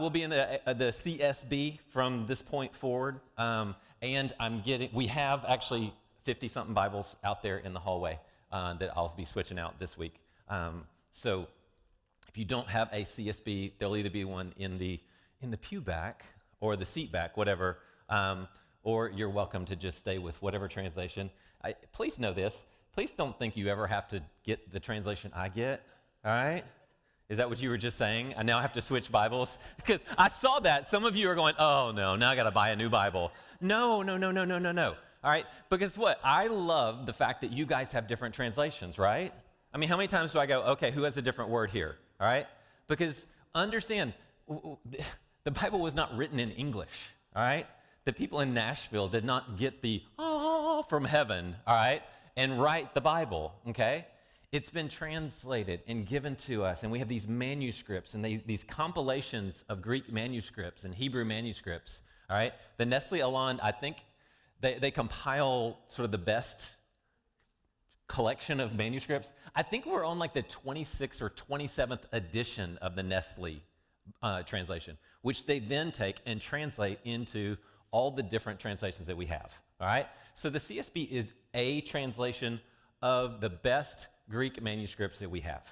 We'll be in the CSB from this point forward, and we have actually 50-something Bibles out there in the hallway that I'll be switching out this week. So if you don't have a CSB, there'll either be one in the pew back or the seat back, whatever, or you're welcome to just stay with whatever translation. Please know this. Please don't think you ever have to get the translation I get, all right? Is that what you were just saying? I now have to switch Bibles? Because I saw that. Some of you are going, oh, no, now I got to buy a new Bible. No. All right? Because what? I love the fact that you guys have different translations, right? I mean, how many times do I go, okay, who has a different word here? All right? Because understand, the Bible was not written in English, all right? The people in Nashville did not get the, from heaven, all right, and write the Bible, okay? It's been translated and given to us, and we have these manuscripts and these compilations of Greek manuscripts and Hebrew manuscripts, all right? The Nestle Aland, I think they compile sort of the best collection of manuscripts. I think we're on like the 26th or 27th edition of the Nestle translation, which they then take and translate into all the different translations that we have, all right? So the CSB is a translation of the best Greek manuscripts that we have,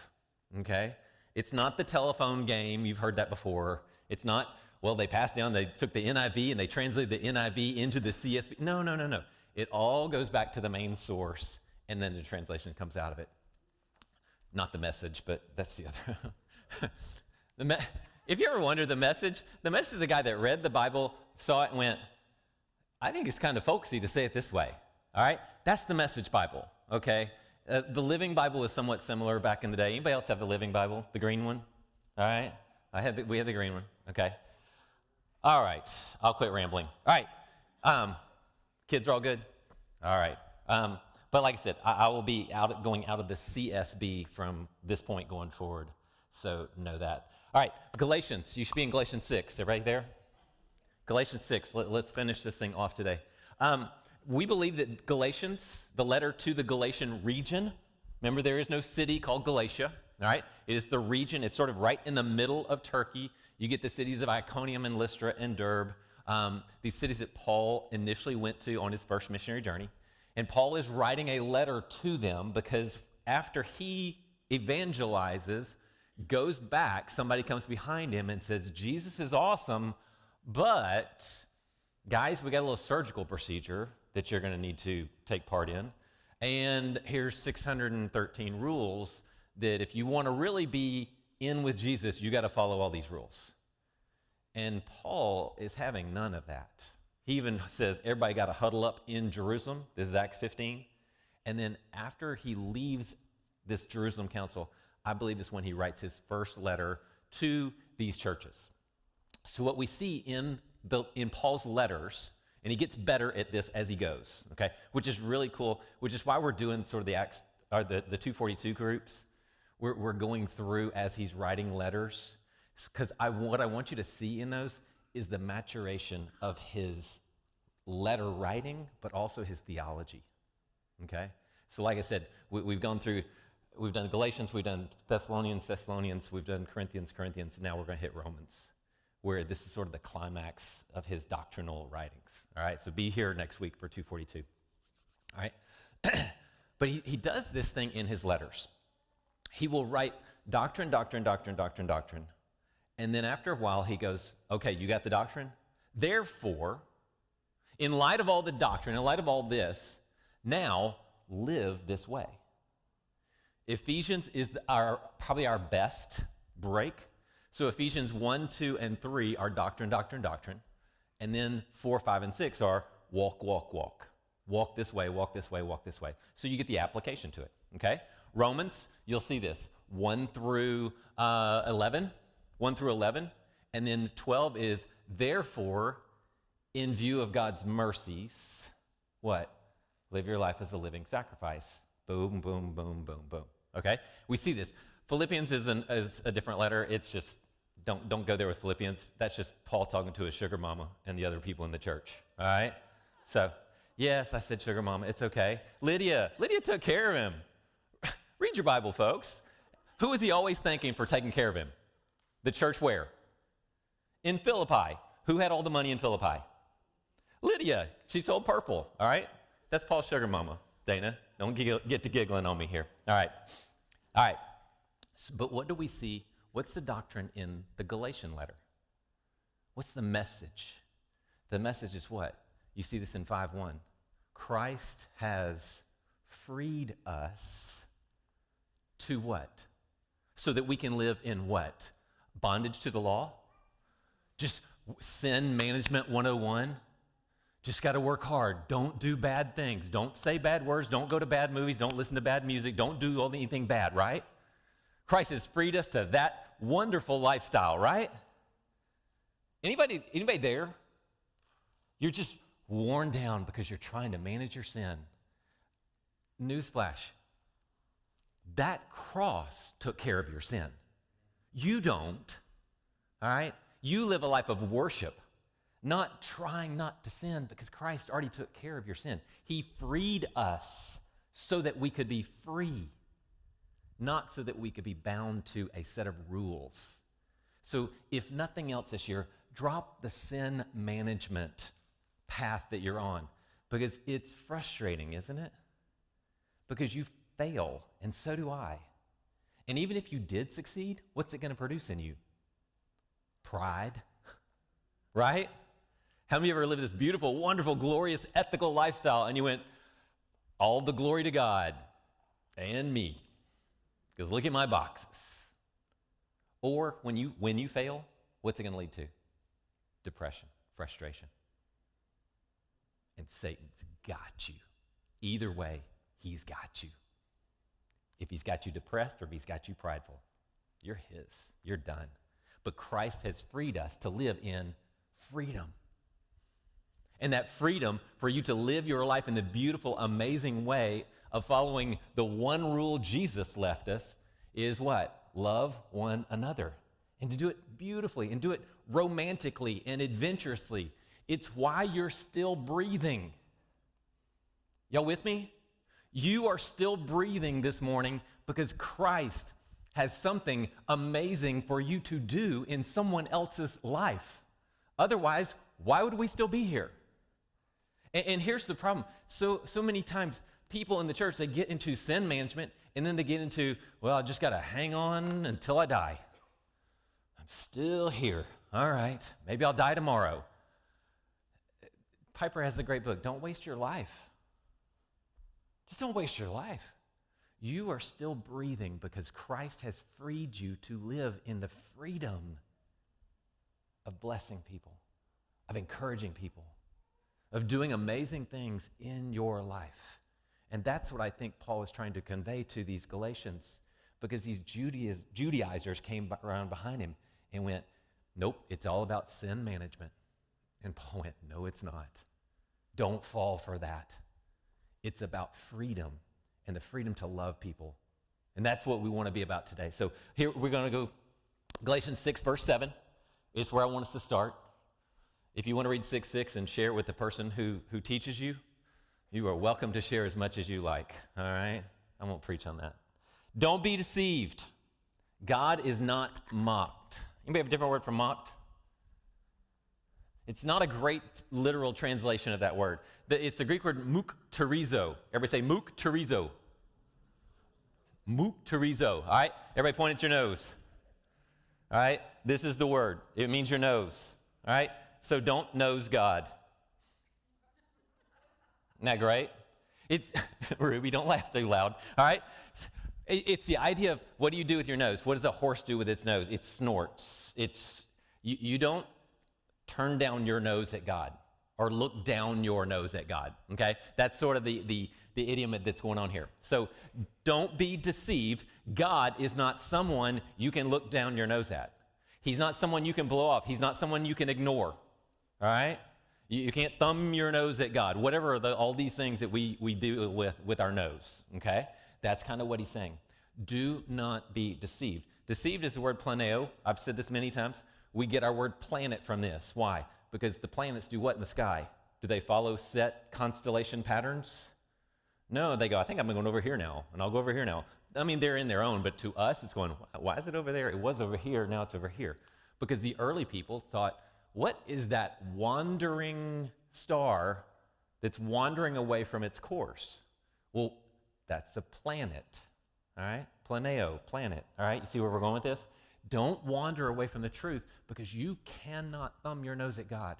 okay? It's not the telephone game. You've heard that before. It's not, well, they took the NIV and they translated the NIV into the CSB. No. It all goes back to the main source, and then the translation comes out of it. Not the Message, but that's the other. If you ever wonder the Message is a guy that read the Bible, saw it, and went, I think it's kind of folksy to say it this way, all right? That's the Message Bible, okay? The Living Bible is somewhat similar back in the day. Anybody else have the Living Bible, the green one? All right, we had the green one. Okay. All right, I'll quit rambling. All right, kids are all good. All right, but like I said, I will be going out of the CSB from this point going forward. So know that. All right, Galatians. You should be in Galatians 6. Everybody there? Galatians 6. Let's finish this thing off today. We believe that Galatians, the letter to the Galatian region, remember there is no city called Galatia, all right? It is the region. It's sort of right in the middle of Turkey. You get the cities of Iconium and Lystra and Derbe, these cities that Paul initially went to on his first missionary journey. And Paul is writing a letter to them because after he evangelizes, goes back, somebody comes behind him and says, Jesus is awesome, but guys, we got a little surgical procedure that you're going to need to take part in. And here's 613 rules that if you want to really be in with Jesus, you got to follow all these rules. And Paul is having none of that. He even says everybody got to huddle up in Jerusalem. This is Acts 15. And then after he leaves this Jerusalem council, I believe is when he writes his first letter to these churches. So what we see in Paul's letters, and he gets better at this as he goes, okay, which is really cool, which is why we're doing sort of the Acts, or the 242 groups. We're going through as he's writing letters, because what I want you to see in those is the maturation of his letter writing, but also his theology, okay? So like I said, we've done Galatians, we've done Thessalonians, we've done Corinthians, now we're going to hit Romans, where this is sort of the climax of his doctrinal writings. All right, so be here next week for 242. All right, but he does this thing in his letters. He will write doctrine, and then after a while he goes, okay, you got the doctrine? Therefore, in light of all the doctrine, in light of all this, now live this way. Ephesians is probably our best break. So Ephesians 1, 2, and 3 are doctrine. And then 4, 5, and 6 are walk. Walk this way. So you get the application to it, okay? Romans, you'll see this, 1 through 11. And then 12 is, therefore, in view of God's mercies, what? Live your life as a living sacrifice. Boom, boom, boom, boom, boom. Okay? We see this. Philippians is a different letter. It's just, don't go there with Philippians. That's just Paul talking to his sugar mama and the other people in the church. All right? So, yes, I said sugar mama. It's okay. Lydia took care of him. Read your Bible, folks. Who is he always thanking for taking care of him? The church where? In Philippi, who had all the money in Philippi? Lydia. She sold purple, all right? That's Paul's sugar mama, Dana. Don't get to giggling on me here. All right. All right. So, but what do we see? What's the doctrine in the Galatian letter? What's the message? The message is what? You see this in 5:1. Christ has freed us to what? So that we can live in what? Bondage to the law? Just sin management 101? Just got to work hard. Don't do bad things. Don't say bad words. Don't go to bad movies. Don't listen to bad music. Don't do anything bad, right? Christ has freed us to that wonderful lifestyle, right? Anybody there? You're just worn down because you're trying to manage your sin. Newsflash. That cross took care of your sin. You don't, all right? You live a life of worship, not trying not to sin because Christ already took care of your sin. He freed us so that we could be free, not so that we could be bound to a set of rules. So if nothing else this year, drop the sin management path that you're on because it's frustrating, isn't it? Because you fail, and so do I. And even if you did succeed, what's it going to produce in you? Pride, right? How many of you ever lived this beautiful, wonderful, glorious, ethical lifestyle and you went, all the glory to God and me, because look at my boxes. Or when you fail, what's it going to lead to? Depression, frustration. And Satan's got you. Either way, he's got you. If he's got you depressed or if he's got you prideful, you're his. You're done. But Christ has freed us to live in freedom. And that freedom for you to live your life in the beautiful, amazing way of following the one rule Jesus left us is what? Love one another. And to do it beautifully and do it romantically and adventurously. It's why you're still breathing. Y'all with me? You are still breathing this morning because Christ has something amazing for you to do in someone else's life. Otherwise, why would we still be here? And here's the problem. So many times people in the church, they get into sin management and then they get into, well, I just got to hang on until I die. I'm still here. All right, maybe I'll die tomorrow. Piper has a great book, Don't Waste Your Life. Just don't waste your life. You are still breathing because Christ has freed you to live in the freedom of blessing people, of encouraging people, of doing amazing things in your life. And that's what I think Paul is trying to convey to these Galatians, because these Judaizers came around behind him and went, nope, it's all about sin management. And Paul went, no, it's not. Don't fall for that. It's about freedom and the freedom to love people. And that's what we want to be about today. So here we're going to go, Galatians 6, verse 7 is where I want us to start. If you want to read 6:6 and share it with the person who teaches you, you are welcome to share as much as you like, all right? I won't preach on that. Don't be deceived. God is not mocked. Anybody have a different word for mocked? It's not a great literal translation of that word. It's the Greek word mukterizo. Everybody say mukterizo. Mukterizo. All right? Everybody point at your nose. All right? This is the word. It means your nose. All right? So don't nose God. Isn't that great? It's Ruby, don't laugh too loud. All right? It's the idea of what do you do with your nose? What does a horse do with its nose? It snorts. You don't turn down your nose at God or look down your nose at God, okay? That's sort of the idiom that's going on here. So don't be deceived. God is not someone you can look down your nose at. He's not someone you can blow off. He's not someone you can ignore, all right? You can't thumb your nose at God, whatever all these things that we do with our nose, okay? That's kind of what he's saying. Do not be deceived. Deceived is the word planeo. I've said this many times. We get our word planet from this. Why? Because the planets do what in the sky? Do they follow set constellation patterns? No, they go, I think I'm going over here now, and I'll go over here now. I mean, they're in their own, but to us, it's going, why is it over there? It was over here, now it's over here. Because the early people thought, what is that wandering star that's wandering away from its course? Well, that's a planet, all right? Planeo, planet, all right? You see where we're going with this? Don't wander away from the truth because you cannot thumb your nose at God.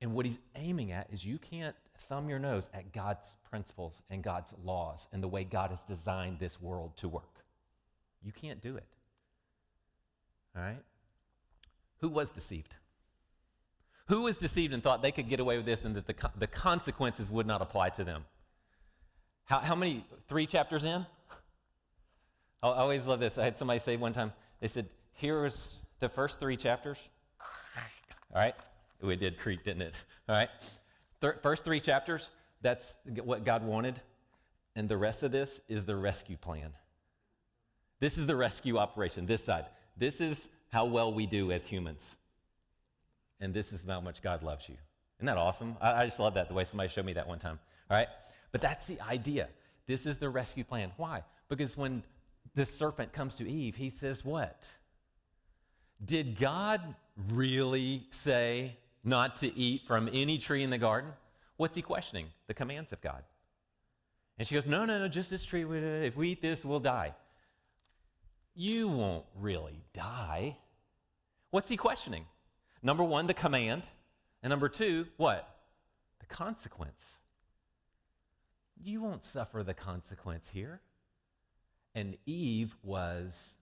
And what he's aiming at is you can't thumb your nose at God's principles and God's laws and the way God has designed this world to work. You can't do it, all right? Who was deceived? Who was deceived and thought they could get away with this and that the consequences would not apply to them? How many, 3 chapters in? I always love this. I had somebody say one time, they said, here's the first 3 chapters. All right? Ooh, it did creak, didn't it? All right? First 3 chapters, that's what God wanted. And the rest of this is the rescue plan. This is the rescue operation, this side. This is how well we do as humans. And this is how much God loves you. Isn't that awesome? I just love that, the way somebody showed me that one time. All right? But that's the idea. This is the rescue plan. Why? Because when the serpent comes to Eve, he says what? Did God really say not to eat from any tree in the garden? What's he questioning? The commands of God. And she goes, no, just this tree. If we eat this, we'll die. You won't really die. What's he questioning? Number 1, the command. And number 2, what? The consequence. You won't suffer the consequence here. And Eve was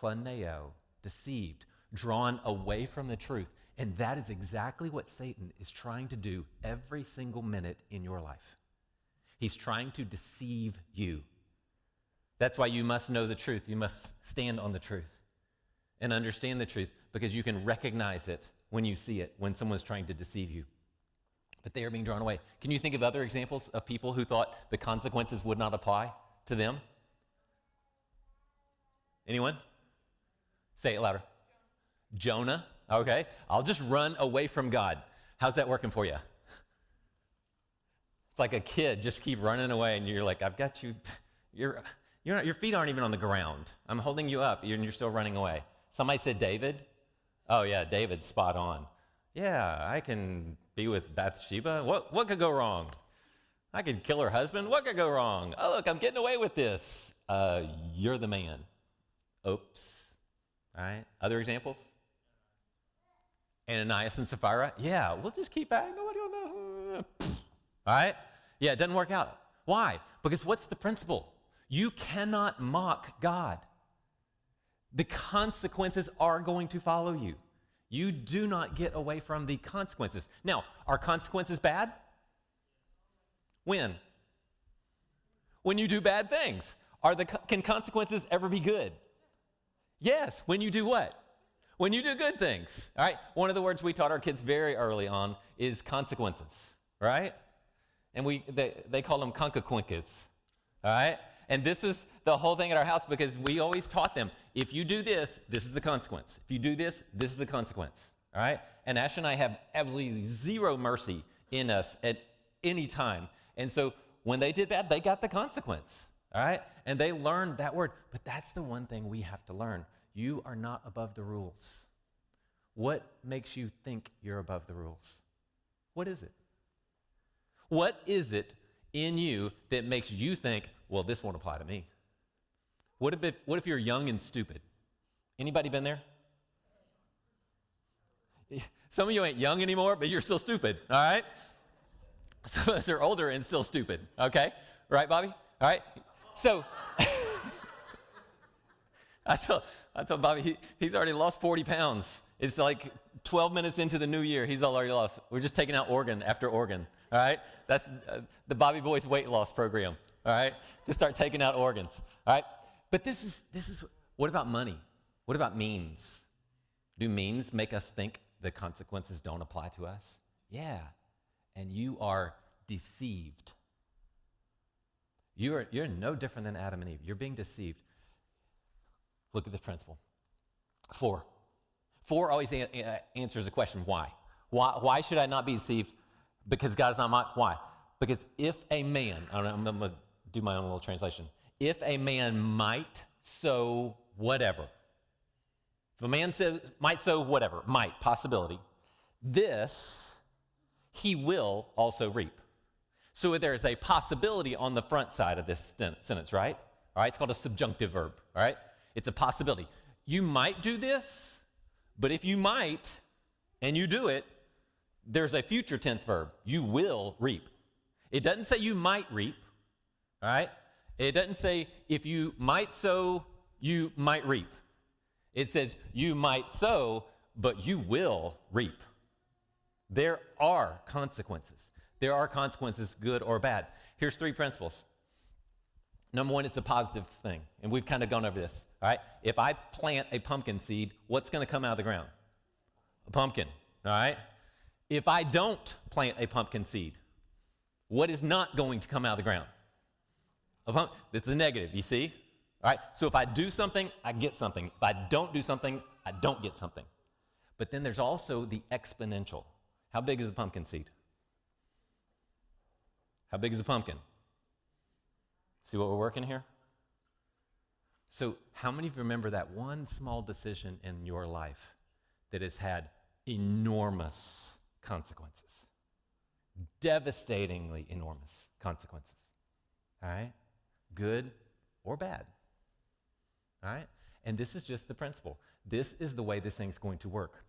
planeo, deceived, drawn away from the truth. And that is exactly what Satan is trying to do every single minute in your life. He's trying to deceive you. That's why you must know the truth. You must stand on the truth and understand the truth, because you can recognize it when you see it, when someone's trying to deceive you. But they are being drawn away. Can you think of other examples of people who thought the consequences would not apply to them? Anyone? Say it louder. Jonah. Okay. I'll just run away from God. How's that working for you? It's like a kid, just keep running away, and you're like, I've got you. You're not, your feet aren't even on the ground. I'm holding you up, and you're still running away. Somebody said David. Oh yeah, David's spot on. Yeah, I can be with Bathsheba. What could go wrong? I could kill her husband. What could go wrong? Oh, look, I'm getting away with this. You're the man. Oops. All right. Other examples? Ananias and Sapphira. Yeah, we'll just keep back. Nobody will know. All right. Yeah, it doesn't work out. Why? Because what's the principle? You cannot mock God. The consequences are going to follow you. You do not get away from the consequences. Now, are consequences bad? When? When you do bad things. Can consequences ever be good? Yes, when you do what? When you do good things. All right? One of the words we taught our kids very early on is consequences, right? And they call them concaquinkers, all right? And this was the whole thing at our house, because we always taught them, if you do this, this is the consequence. If you do this, this is the consequence, all right? And Ash and I have absolutely zero mercy in us at any time. And so when they did bad, they got the consequence, all right? And they learned that word. But that's the one thing we have to learn. You are not above the rules. What makes you think you're above the rules? What is it? What is it in you that makes you think, well, this won't apply to me? What if you're young and stupid? Anybody been there? Some of you ain't young anymore, but you're still stupid, all right? Some of us are older and still stupid, okay? Right, Bobby? All right? So, I told Bobby, he's already lost 40 pounds. It's like 12 minutes into the new year, he's already lost. We're just taking out organ after organ, all right? That's the Bobby Boys weight loss program, all right? Just start taking out organs, all right? But this is, what about money? What about means? Do means make us think the consequences don't apply to us? Yeah, and you are deceived. You're no different than Adam and Eve. You're being deceived. Look at this principle. 4 always answers the question, why? Why should I not be deceived? Because God is not mocked. Why? Because if a man, I'm going to do my own little translation. If a man might sow whatever, If a man might sow whatever, might, possibility, this he will also reap. So there's a possibility on the front side of this sentence, right? All right, it's called a subjunctive verb, all right? It's a possibility. You might do this, but if you might and you do it, there's a future tense verb. You will reap. It doesn't say you might reap, all right? It doesn't say if you might sow, you might reap. It says you might sow, but you will reap. There are consequences. There are consequences, good or bad. Here's 3 principles. Number 1, it's a positive thing, and we've kind of gone over this, all right? If I plant a pumpkin seed, what's going to come out of the ground? A pumpkin, all right? If I don't plant a pumpkin seed, what is not going to come out of the ground? It's a negative, you see? All right, so if I do something, I get something. If I don't do something, I don't get something. But then there's also the exponential. How big is a pumpkin seed? How big is a pumpkin? See what we're working here? So how many of you remember that one small decision in your life that has had enormous consequences? Devastatingly enormous consequences. All right? Good or bad. All right? And this is just the principle. This is the way this thing's going to work.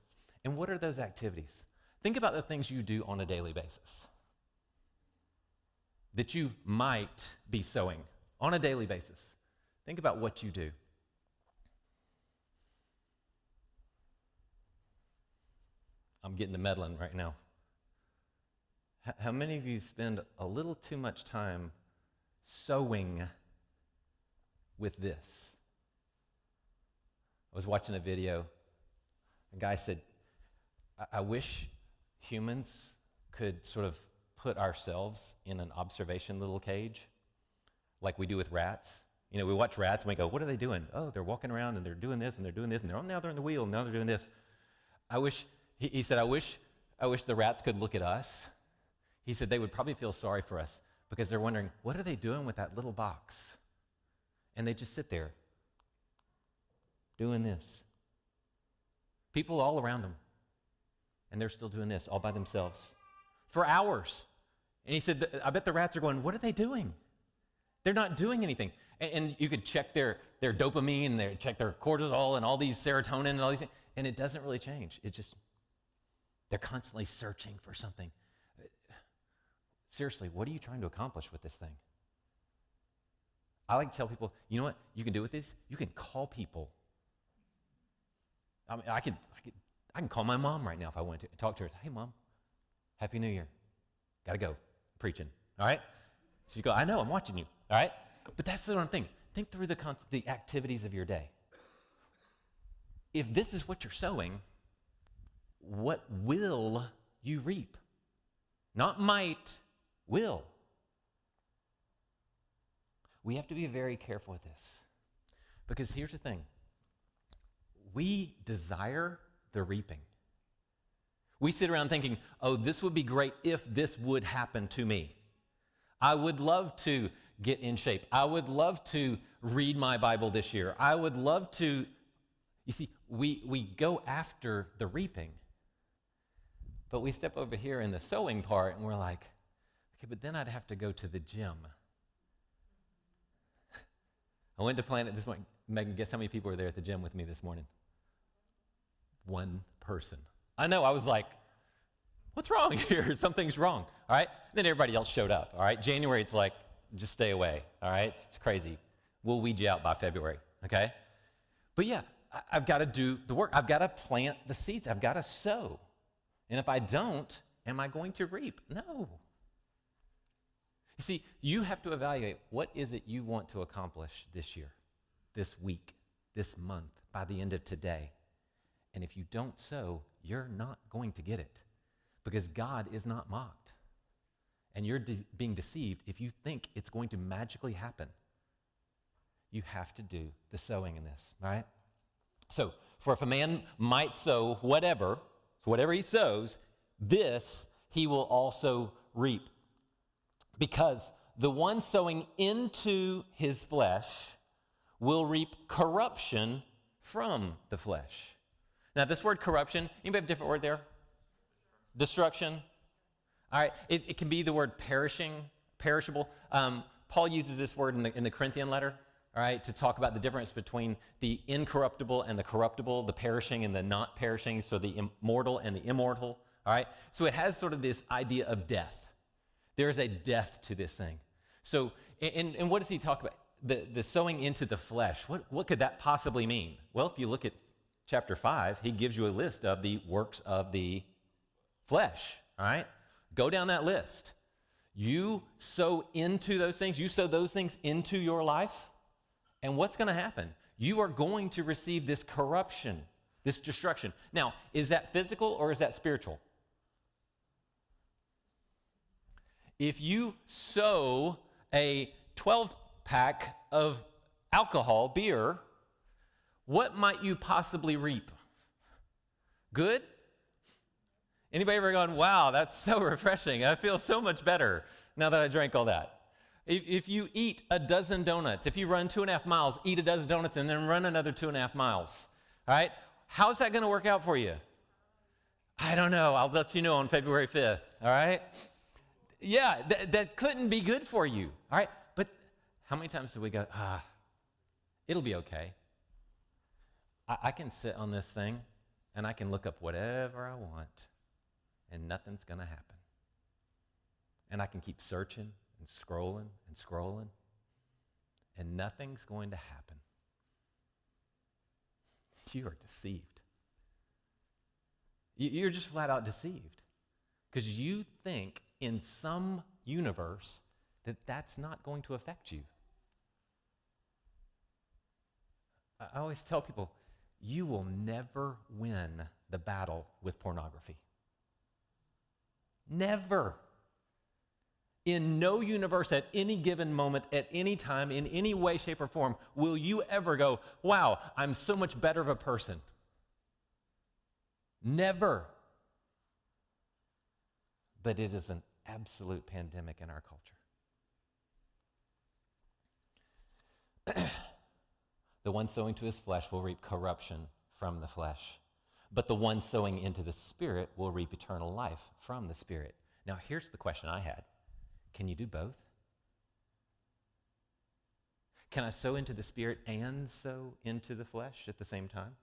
And what are those activities? Think about the things you do on a daily basis that you might be sowing on a daily basis. Think about what you do. I'm getting to meddling right now. How many of you spend a little too much time sowing with this? I was watching a video. A guy said, I wish humans could sort of put ourselves in an observation little cage like we do with rats. You know, we watch rats and we go, what are they doing? Oh, they're walking around and they're doing this and they're doing this and now they're in the wheel and now they're doing this. He said, I wish the rats could look at us. He said they would probably feel sorry for us because they're wondering, what are they doing with that little box? And they just sit there doing this. People all around them. And they're still doing this all by themselves for hours. And he said, I bet the rats are going, what are they doing? They're not doing anything. And you could check their dopamine, and check their cortisol and all these serotonin and all these things, and it doesn't really change. It just, they're constantly searching for something. Seriously, what are you trying to accomplish with this thing? I like to tell people, you know what you can do with this? You can call people. I mean, I can call my mom right now if I wanted to and talk to her. Hey, Mom, Happy New Year. Got to go. Preaching. All right? She'd go, I know, I'm watching you. All right? But that's the one thing. Think through the activities of your day. If this is what you're sowing, what will you reap? Not might, will. We have to be very careful with this. Because here's the thing. We desire the reaping. We sit around thinking, oh, this would be great if this would happen to me. I would love to get in shape. I would love to read my Bible this year. I would love to, you see, we go after the reaping. But we step over here in the sowing part and we're like, okay, but then I'd have to go to the gym. I went to Planet this morning. Megan, guess how many people were there at the gym with me this morning? 1 person. I know, I was like, what's wrong here? Something's wrong, all right? Then everybody else showed up, all right? January, it's like, just stay away, all right? It's crazy. We'll weed you out by February, okay? But yeah, I've got to do the work. I've got to plant the seeds. I've got to sow. And if I don't, am I going to reap? No. You see, you have to evaluate what is it you want to accomplish this year, this week, this month, by the end of today. And if you don't sow, you're not going to get it because God is not mocked. And you're being deceived if you think it's going to magically happen. You have to do the sowing in this, right? So, for if a man might sow whatever he sows, this he will also reap. Because the one sowing into his flesh will reap corruption from the flesh. Now, this word corruption, anybody have a different word there? Destruction. All right, it can be the word perishable. Paul uses this word in the Corinthian letter, all right, to talk about the difference between the incorruptible and the corruptible, the perishing and the not perishing, so the immortal and the immortal, all right? So it has sort of this idea of death. There is a death to this thing. So, and what does he talk about? The sowing into the flesh. What could that possibly mean? Well, if you look at chapter 5, he gives you a list of the works of the flesh, all right? Go down that list. You sow into those things. You sow those things into your life. And what's going to happen? You are going to receive this corruption, this destruction. Now, is that physical or is that spiritual? If you sow a 12-pack of alcohol, beer, what might you possibly reap? Good? Anybody ever gone, wow, that's so refreshing. I feel so much better now that I drank all that. If you eat a dozen donuts, if you run 2.5 miles, eat a dozen donuts, and then run another 2.5 miles, all right? How's that going to work out for you? I don't know. I'll let you know on February 5th, all right? Yeah, that couldn't be good for you, all right? But how many times do we go, it'll be okay. I can sit on this thing, and I can look up whatever I want, and nothing's going to happen. And I can keep searching and scrolling, and nothing's going to happen. You are deceived. You're just flat out deceived because you think in some universe that that's not going to affect you. I always tell people, you will never win the battle with pornography. Never. In no universe at any given moment, at any time, in any way, shape, or form, will you ever go, wow, I'm so much better of a person. Never. But it is an absolute pandemic in our culture. The one sowing to his flesh will reap corruption from the flesh, but the one sowing into the Spirit will reap eternal life from the Spirit. Now, here's the question I had. Can you do both? Can I sow into the Spirit and sow into the flesh at the same time?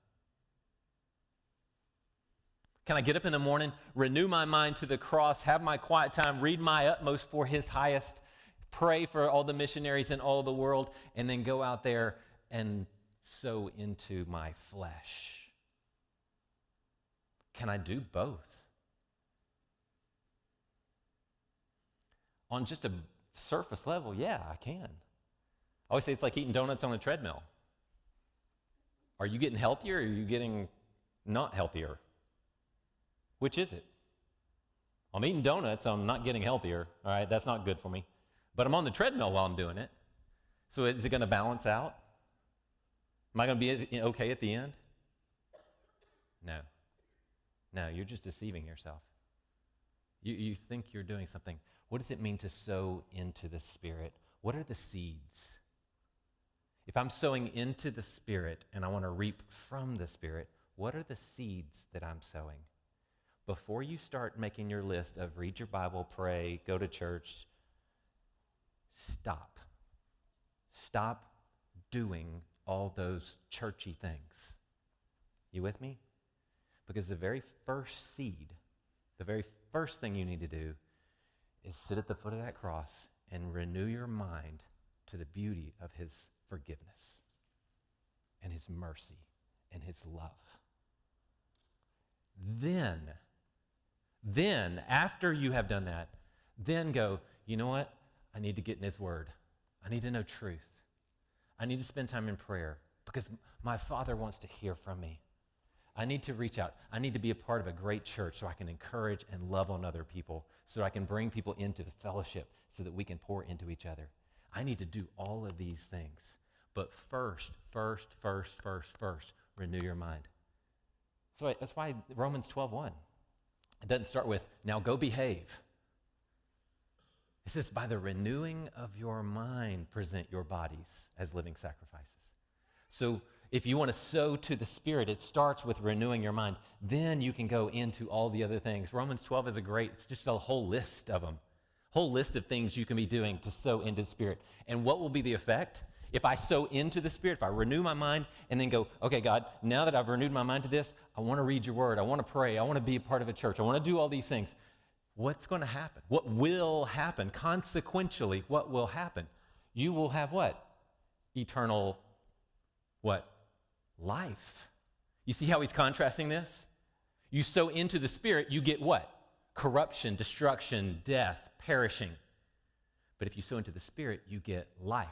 Can I get up in the morning, renew my mind to the cross, have my quiet time, read my utmost for his highest, pray for all the missionaries in all the world, and then go out there and sow into my flesh? Can I do both? On just a surface level, yeah, I can. I always say it's like eating donuts on a treadmill. Are you getting healthier or are you getting not healthier? Which is it? I'm eating donuts, I'm not getting healthier. All right, that's not good for me. But I'm on the treadmill while I'm doing it. So is it going to balance out? Am I going to be okay at the end? No. No, you're just deceiving yourself. You think you're doing something. What does it mean to sow into the Spirit? What are the seeds? If I'm sowing into the Spirit and I want to reap from the Spirit, what are the seeds that I'm sowing? Before you start making your list of read your Bible, pray, go to church, stop. Stop doing all those churchy things. You with me? Because the very first seed, the very first thing you need to do is sit at the foot of that cross and renew your mind to the beauty of his forgiveness and his mercy and his love. Then, after you have done that, then go, you know what? I need to get in his word. I need to know truth. I need to spend time in prayer because my Father wants to hear from me. I need to reach out. I need to be a part of a great church so I can encourage and love on other people, so I can bring people into the fellowship so that we can pour into each other. I need to do all of these things. But first, renew your mind. So that's why Romans 12:1. It doesn't start with, now go behave. It says, by the renewing of your mind, present your bodies as living sacrifices. So if you want to sow to the Spirit, it starts with renewing your mind. Then you can go into all the other things. Romans 12 is it's just a whole list of them. Whole list of things you can be doing to sow into the Spirit. And what will be the effect? If I sow into the Spirit, if I renew my mind and then go, okay, God, now that I've renewed my mind to this, I want to read your word. I want to pray. I want to be a part of a church. I want to do all these things. What's going to happen? What will happen? Consequentially, what will happen? You will have what? Eternal what? Life. You see how he's contrasting this? You sow into the Spirit, you get what? Corruption, destruction, death, perishing. But if you sow into the Spirit, you get life.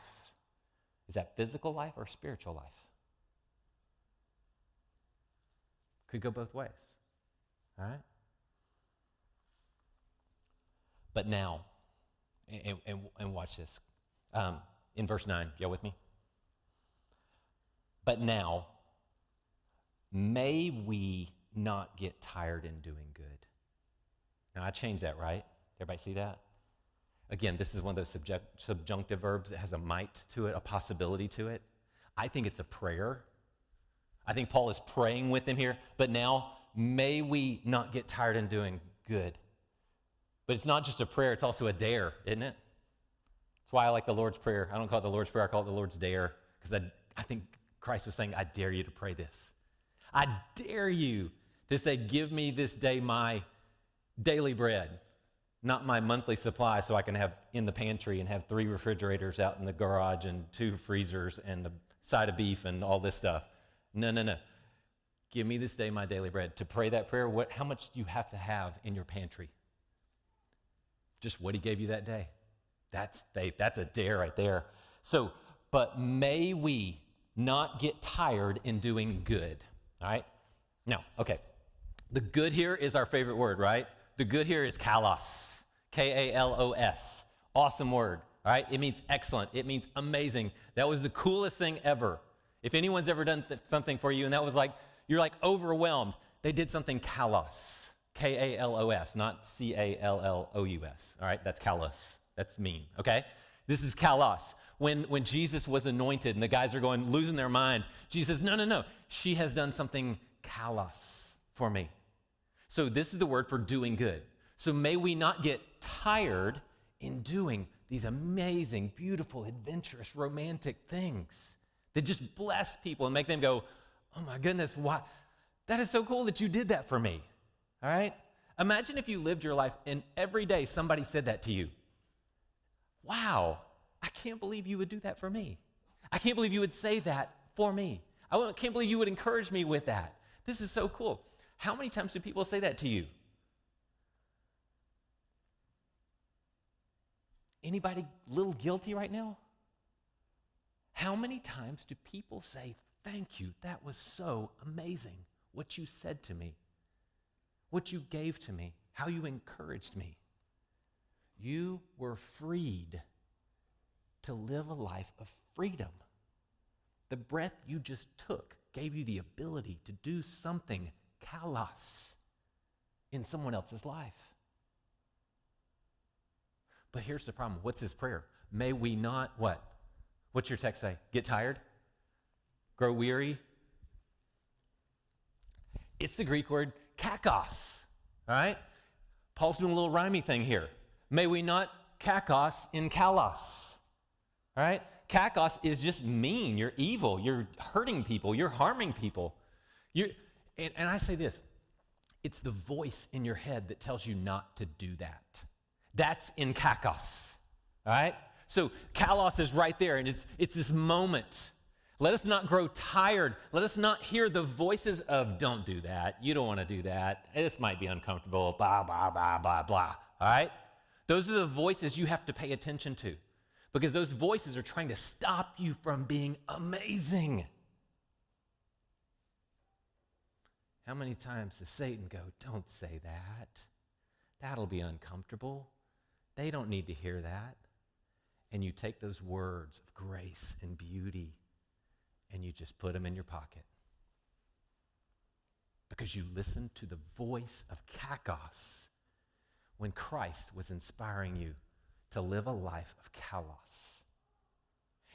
Is that physical life or spiritual life? Could go both ways. All right? But now, and watch this. In verse 9, y'all with me? But now, may we not get tired in doing good. Now, I changed that, right? Everybody see that? Again, this is one of those subjunctive verbs that has a might to it, a possibility to it. I think it's a prayer. I think Paul is praying with him here. But now, may we not get tired in doing good. But it's not just a prayer, it's also a dare, isn't it? That's why I like the Lord's Prayer. I don't call it the Lord's Prayer, I call it the Lord's Dare. Because I think Christ was saying, I dare you to pray this. I dare you to say, give me this day my daily bread, not my monthly supply so I can have in the pantry and have 3 refrigerators out in the garage and 2 freezers and a side of beef and all this stuff. No. Give me this day my daily bread. To pray that prayer, how much do you have to have in your pantry? Just what he gave you that day. That's faith. That's a dare right there. So, but may we not get tired in doing good. All right? Now, okay. The good here is our favorite word, right? The good here is kalos. K-A-L-O-S. Awesome word. All right? It means excellent. It means amazing. That was the coolest thing ever. If anyone's ever done something for you and that was like, you're like overwhelmed, they did something kalos. K-A-L-O-S, not C-A-L-L-O-U-S. All right? That's kalos. That's mean, okay? This is kalos. When Jesus was anointed and the guys are losing their mind, Jesus says, no. She has done something kalos for me. So this is the word for doing good. So may we not get tired in doing these amazing, beautiful, adventurous, romantic things that just bless people and make them go, oh my goodness, why? That is so cool that you did that for me. All right? Imagine if you lived your life and every day somebody said that to you. Wow, I can't believe you would do that for me. I can't believe you would say that for me. I can't believe you would encourage me with that. This is so cool. How many times do people say that to you? Anybody a little guilty right now? How many times do people say, thank you, that was so amazing, what you said to me, what you gave to me, how you encouraged me? You were freed to live a life of freedom. The breath you just took gave you the ability to do something kalos in someone else's life. But here's the problem. What's his prayer? May we not, what? What's your text say? Get tired? Grow weary? It's the Greek word kakos, all right? Paul's doing a little rhymey thing here. May we not kakos in kalos, all right? Kakos is just mean. You're evil. You're hurting people. You're harming people. And I say this, it's the voice in your head that tells you not to do that. That's in kakos, all right? So kalos is right there, and it's this moment. Let us not grow tired. Let us not hear the voices of, don't do that. You don't want to do that. This might be uncomfortable, blah, blah, blah, blah, blah, all right? Those are the voices you have to pay attention to because those voices are trying to stop you from being amazing. How many times does Satan go, don't say that. That'll be uncomfortable. They don't need to hear that. And you take those words of grace and beauty and you just put them in your pocket. Because you listened to the voice of kakos when Christ was inspiring you to live a life of kalos.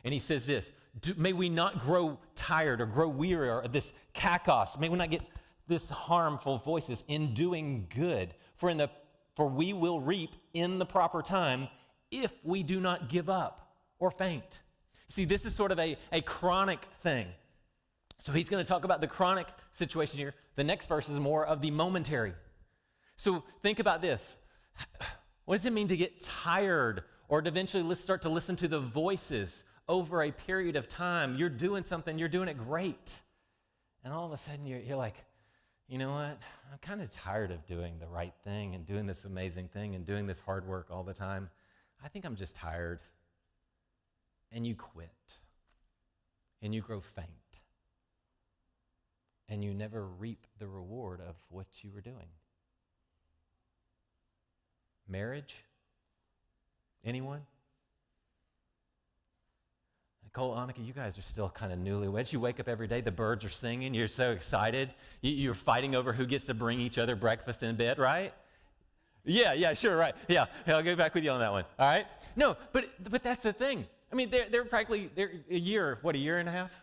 And he says this, may we not grow tired or grow weary or this kakos. May we not get this harmful voices in doing good. For we will reap in the proper time if we do not give up or faint. See, this is sort of a chronic thing. So he's going to talk about the chronic situation here. The next verse is more of the momentary. So think about this. What does it mean to get tired or to eventually start to listen to the voices over a period of time? You're doing something, you're doing it great. And all of a sudden you're like, you know what? I'm kind of tired of doing the right thing and doing this amazing thing and doing this hard work all the time. I think I'm just tired. And you quit. And you grow faint. And you never reap the reward of what you were doing. Marriage? Anyone? Nicole, Annika, you guys are still kind of newlyweds. You wake up every day, the birds are singing, you're so excited. You're fighting over who gets to bring each other breakfast in bed, right? Yeah, sure, right. Yeah, I'll get back with you on that one, all right? No, but that's the thing. I mean, they're a year, what, a year and a half?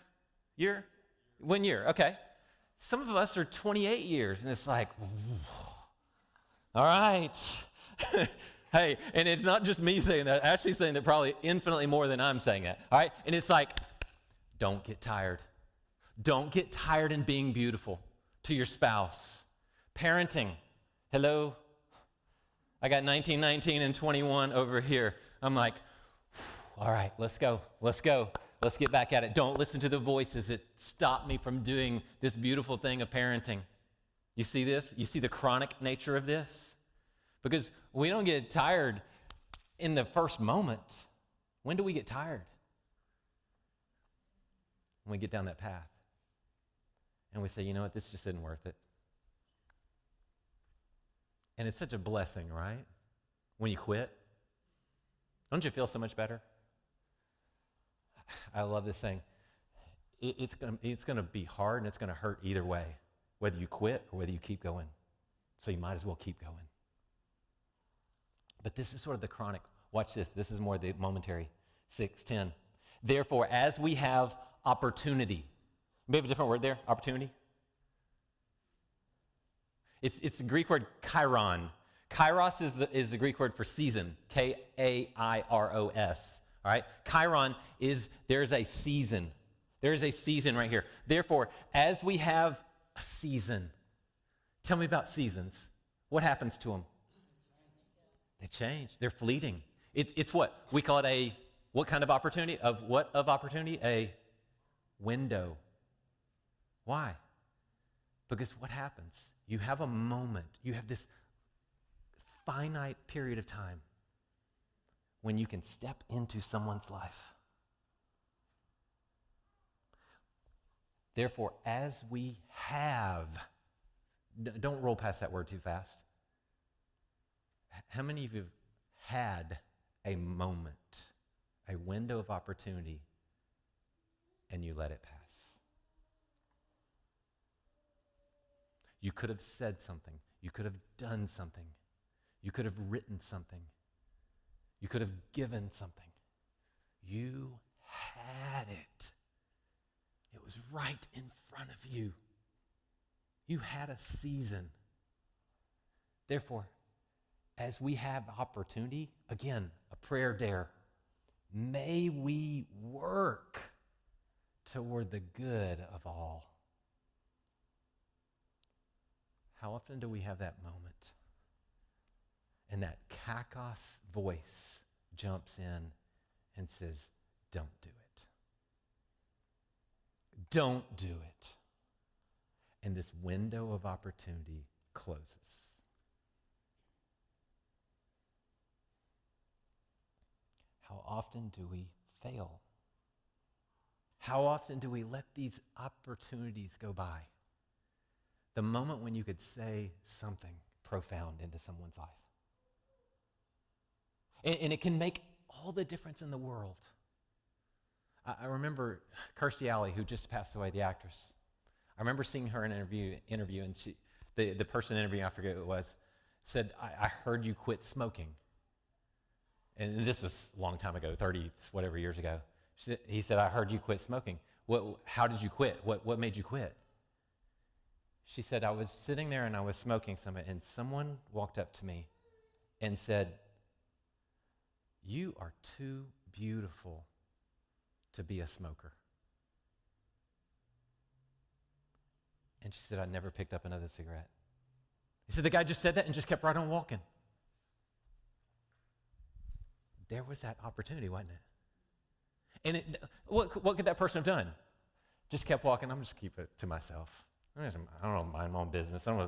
Year? 1 year, okay. Some of us are 28 years, and it's like, all right. Hey, and it's not just me saying that, actually saying that probably infinitely more than I'm saying that, all right? And it's like, don't get tired. Don't get tired in being beautiful to your spouse. Parenting, hello? I got 19, 19, and 21 over here. I'm like, all right, let's go. Let's get back at it. Don't listen to the voices that stop me from doing this beautiful thing of parenting. You see this? You see the chronic nature of this? Because we don't get tired in the first moment. When do we get tired? When we get down that path. And we say, you know what, this just isn't worth it. And it's such a blessing, right? When you quit. Don't you feel so much better? I love this thing. It's gonna be hard and it's gonna hurt either way, whether you quit or whether you keep going. So you might as well keep going. But this is sort of the chronic. Watch this. This is more the momentary. 6:10. Therefore, as we have opportunity. Maybe a different word there, opportunity. It's the Greek word kairos. Kairos is the Greek word for season. Kairos. All right? Chiron is, there's a season. There's a season right here. Therefore, as we have a season. Tell me about seasons. What happens to them? They change. They're fleeting. It's what? We call it what kind of opportunity? Of what of opportunity? A window. Why? Because what happens? You have a moment. You have this finite period of time when you can step into someone's life. Therefore, as we have, don't roll past that word too fast. How many of you have had a moment, a window of opportunity, and you let it pass? You could have said something. You could have done something. You could have written something. You could have given something. You had it. It was right in front of you. You had a season. Therefore, as we have opportunity, again, a prayer dare, may we work toward the good of all. How often do we have that moment? And that kakos voice jumps in and says, don't do it. Don't do it. And this window of opportunity closes. How often do we fail? How often do we let these opportunities go by? The moment when you could say something profound into someone's life. And it can make all the difference in the world. I remember Kirstie Alley, who just passed away, the actress. I remember seeing her in an interview and the person interviewing, I forget who it was, said, I heard you quit smoking. And this was a long time ago, 30 whatever years ago. He said, I heard you quit smoking. How did you quit? What made you quit? She said, I was sitting there and I was smoking some, and someone walked up to me and said, you are too beautiful to be a smoker. And she said, I never picked up another cigarette. He said, the guy just said that and just kept right on walking. There was that opportunity, wasn't it? And what could that person have done? Just kept walking. I'm just keep it to myself. I don't mind my own business. I don't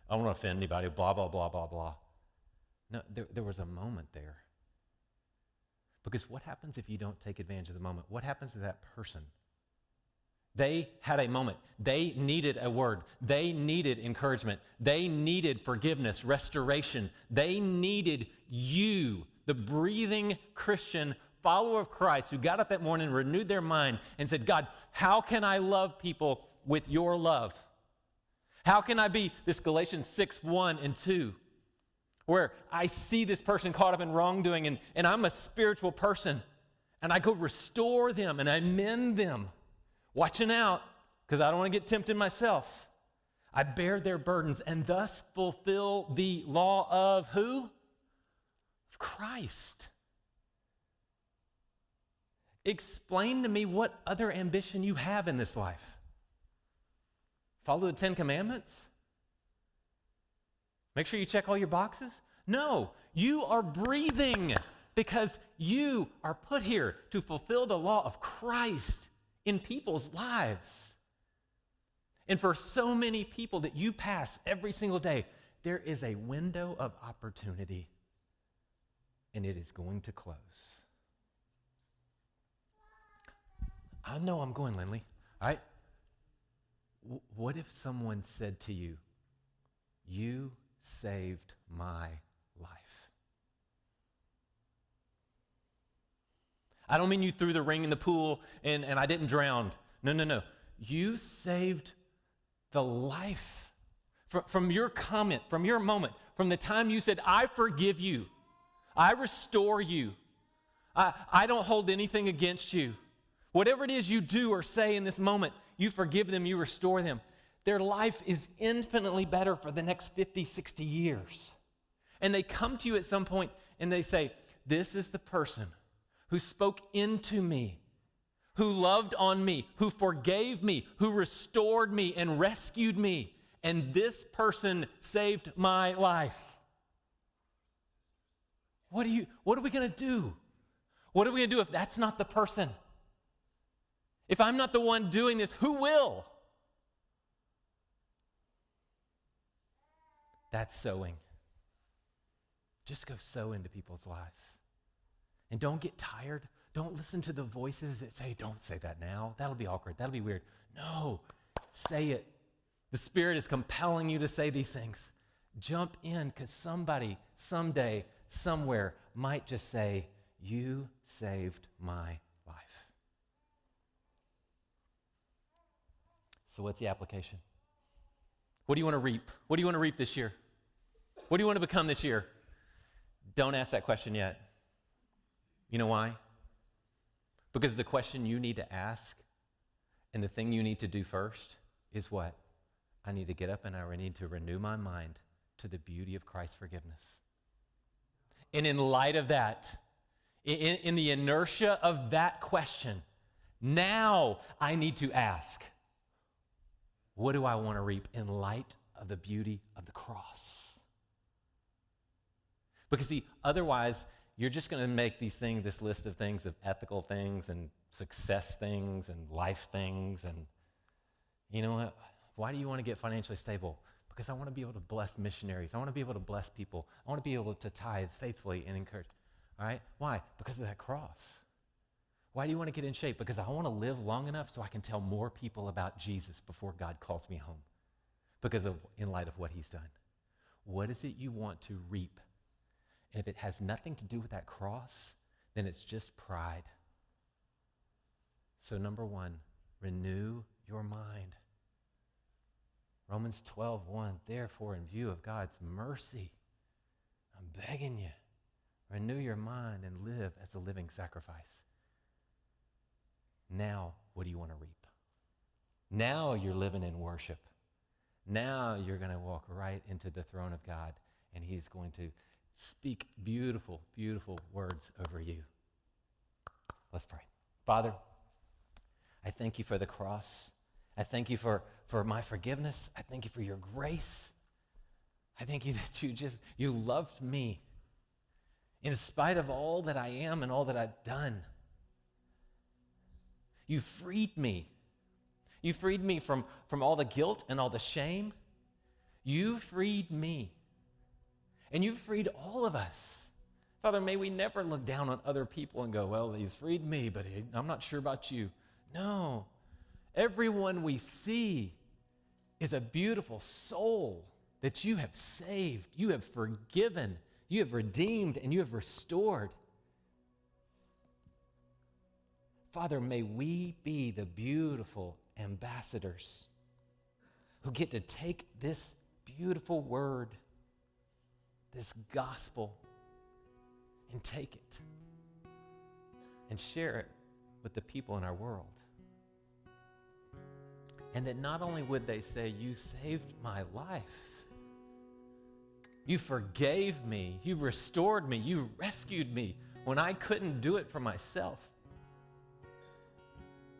want to offend anybody, blah, blah, blah, blah, blah. No, there was a moment there. Because what happens if you don't take advantage of the moment? What happens to that person? They had a moment. They needed a word. They needed encouragement. They needed forgiveness, restoration. They needed you, the breathing Christian follower of Christ who got up that morning, renewed their mind, and said, God, how can I love people with your love? How can I be this Galatians 6:1 and 2, where I see this person caught up in wrongdoing, and I'm a spiritual person, and I go restore them, and I mend them, watching out, because I don't want to get tempted myself. I bear their burdens, and thus fulfill the law of who? Of Christ. Explain to me what other ambition you have in this life. Follow the 10 Commandments? Make sure you check all your boxes? No, you are breathing because you are put here to fulfill the law of Christ in people's lives. And for so many people that you pass every single day, there is a window of opportunity, and it is going to close. I know I'm going, Lindley. All right? What if someone said to you, you saved my life? I don't mean you threw the ring in the pool and I didn't drown. No. You saved the life. From your comment, from your moment, from the time you said, I forgive you, I restore you, I don't hold anything against you. Whatever it is you do or say in this moment, you forgive them, you restore them. Their life is infinitely better for the next 50, 60 years. And they come to you at some point and they say, this is the person who spoke into me, who loved on me, who forgave me, who restored me and rescued me. And this person saved my life. What are we going to do? What are we going to do if that's not the person? If I'm not the one doing this, who will? That's sowing. Just go sow into people's lives. And don't get tired. Don't listen to the voices that say, don't say that now. That'll be awkward. That'll be weird. No, say it. The Spirit is compelling you to say these things. Jump in, because somebody, someday, somewhere might just say, you saved my life. So what's the application? What do you want to reap? What do you want to reap this year? What do you want to become this year? Don't ask that question yet. You know why? Because the question you need to ask and the thing you need to do first is what? I need to get up and I need to renew my mind to the beauty of Christ's forgiveness. And in light of that, in the inertia of that question, now I need to ask, what do I want to reap in light of the beauty of the cross? Because see, otherwise, you're just going to make this list of things, of ethical things and success things and life things. And you know what? Why do you want to get financially stable? Because I want to be able to bless missionaries. I want to be able to bless people. I want to be able to tithe faithfully and encourage. All right? Why? Because of that cross. Why do you want to get in shape? Because I want to live long enough so I can tell more people about Jesus before God calls me home. In light of what he's done. What is it you want to reap? And if it has nothing to do with that cross, then it's just pride. So number one, renew your mind. Romans 12:1, therefore, in view of God's mercy, I'm begging you, renew your mind and live as a living sacrifice. Now, what do you want to reap? Now you're living in worship. Now you're going to walk right into the throne of God, and he's going to speak beautiful, beautiful words over you. Let's pray. Father, I thank you for the cross. I thank you for my forgiveness. I thank you for your grace. I thank you that you loved me in spite of all that I am and all that I've done. You freed me. You freed me from all the guilt and all the shame. You freed me. And you freed all of us. Father, may we never look down on other people and go, well, he's freed me, but I'm not sure about you. No. Everyone we see is a beautiful soul that you have saved, you have forgiven, you have redeemed, and you have restored. Father, may we be the beautiful ambassadors who get to take this beautiful word, this gospel, and take it and share it with the people in our world. And that not only would they say, you saved my life, you forgave me, you restored me, you rescued me when I couldn't do it for myself.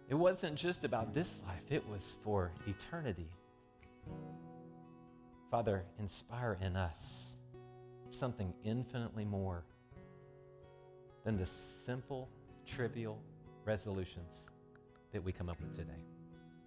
It wasn't just about this life, it was for eternity. Father, inspire in us something infinitely more than the simple, trivial resolutions that we come up with today.